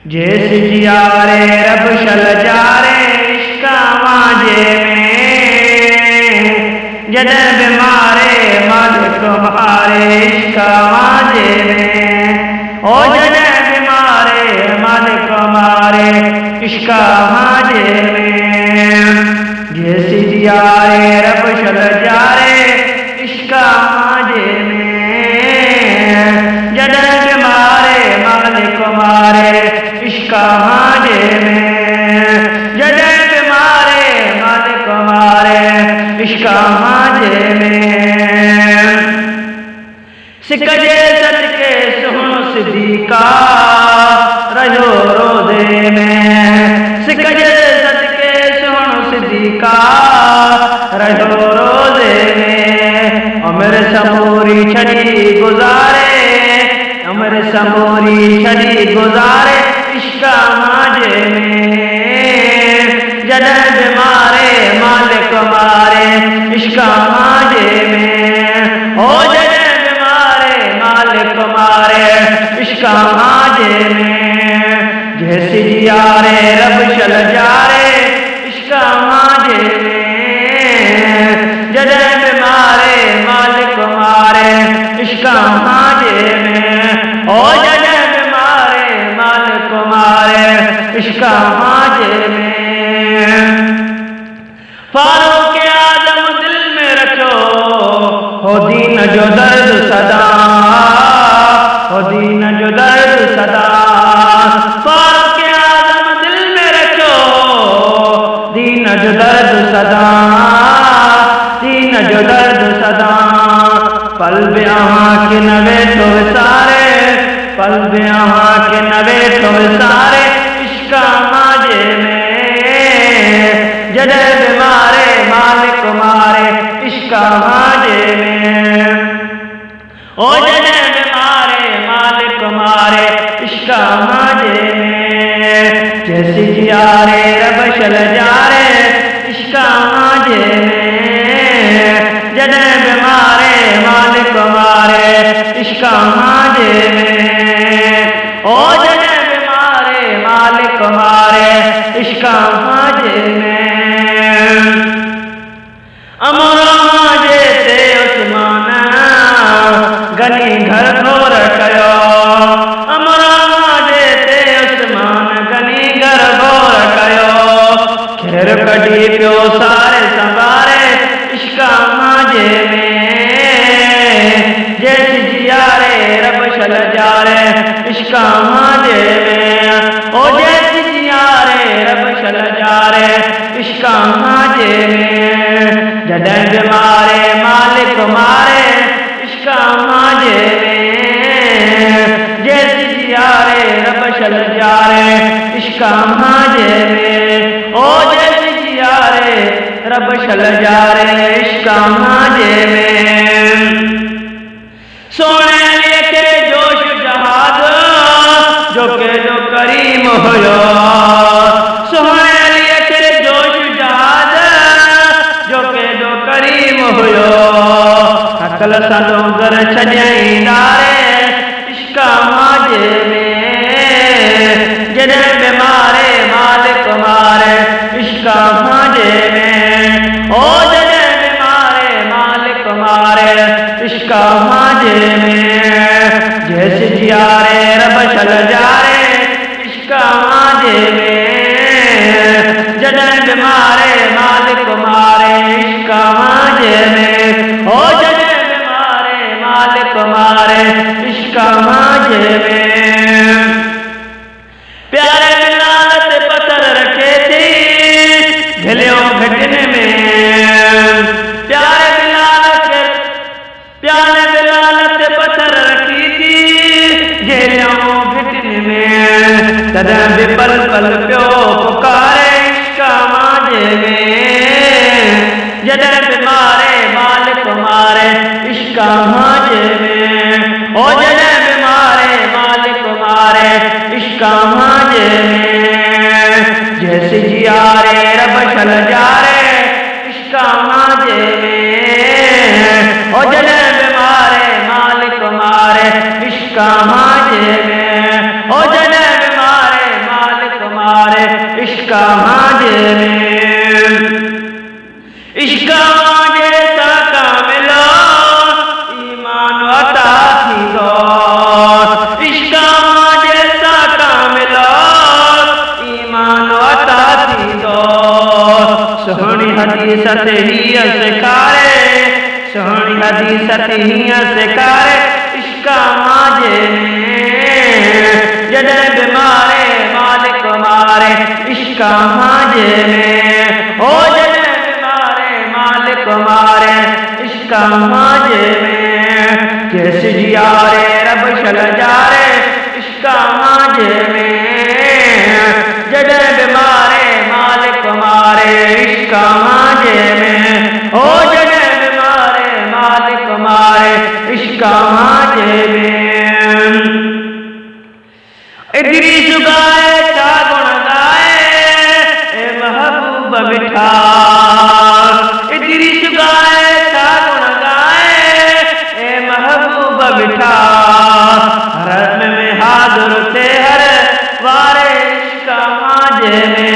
जैसे जियारे रब शल जारे इश्का माजे में जद बीमारे मालिक मारे इश्का माजे में ओ जद बीमारे मालिक मारे इश्का माजे में जैसे जियारे रब शल जारे इश्का माजे में जद बीमारे मालिक मारे इश्का माजे में जद बीमारे मालिक मारे इश्का माजे में सिकजे सदके सुन सिद्दीका रहो रोदे में सिकजे सदके सुन सिद्दीका रहो रोदे में उम्र समूरी छड़ी गुजारे उम्र समूरी छड़ी गुजारे इश्का माजे में जद बीमारे मालिक मारे इश्का माजे में ओ जद बीमारे मालिक मारे इश्का माजे में जैसे जियारे रब शल जारे इश्का माजे में जद बीमारे मालिक मारे इश्का माजे में ओ जद बीमारे मालिक मारे इश्का माजे में फारूक आदम दिल में रखो हो दीन जो दर्द सदा हो दीन जो दर्द सदा फारूक आदम दिल में रखो दीन जो दर्द सदा दीन जो दर्द सदा पल ब्याह के नवे तो सारे पल ब्याह के नवे तो सारे इश्का माजे में जद बीमारे मालिक मारे इश्का माजे में ओ जद बीमारे मालिक मारे इश्का माजे में जैसे जियारे रब शल जारे इश्का माजे में जद बीमारे मालिक मारे इश्का माजे में ओ जद बीमारे मालिक मारे इश्का माजे में अमरा माजे ते उस्मान गनी घर घोर कयो अमरा माजे ते उस्मान गनी घर घोर कयो खेर कड़ी पियो सारे संवारे इश्का माजे में जैसे जियारे रब शल जारे इश्का माजे में ओ जैसे जियारे रब शल जारे इश्का माजे में जद बीमारे मालिक मारे इश्का माजे में जैसे जियारे रब शल जारे इश्का माजे में ओ जैसे जियारे रब शल जारे इश्का माजे में सोने लेके जोश जहाद जो के जो करीम होयो सोने लेके जोश जहाद जो के जो करीम होयो अकल सदो घर छॾियई दारे इश्का माजे में जद बीमारे मालिक मारे इश्का माजे में ओ जद बीमारे मालिक मारे इश्का माजे में जैसे जियारे रब शल जारे इश्का माजे में जद बीमारे मालिक मारे इश्का माजे में ओ जद बीमारे मालिक मारे इश्का माजे में प्यारे मिलात पत्थर रखे थी घलियों घटने में प्यारे मिलात पत्थर रखी थी घलियों घटने में तद भी पल पल प्यो पुकारे इश्का माजे में जद बीमारे मालिक मारे इश्का माजे में ओ जद बीमारे मालिक मारे इश्का माजे में जैसे जियारे रब शल जारे इश्का माजे में ओ जद बीमारे मालिक मारे इश्का माजे में ओ जद बीमारे हीअं सेकारे इश्का माजे में जॾहिं बीमारे मालिक मारे इश्का माजे में ओ जॾहिं बीमारे मालिक मारे इश्का माजे में केस जियारे रब शल जारे इश्का माजे में जॾहिं बीमारे मालिक मारे इश्का माजे में ओ जॾहिं बीमारे मालिक मारे इश्का माजे में इदरीस गाए छा गुण गाए ए महबूब मिठा इदरीस गाए छा गुण गाए ए महबूब मिठा हरम में हाज़िर थे हर वारे इश्का माजे में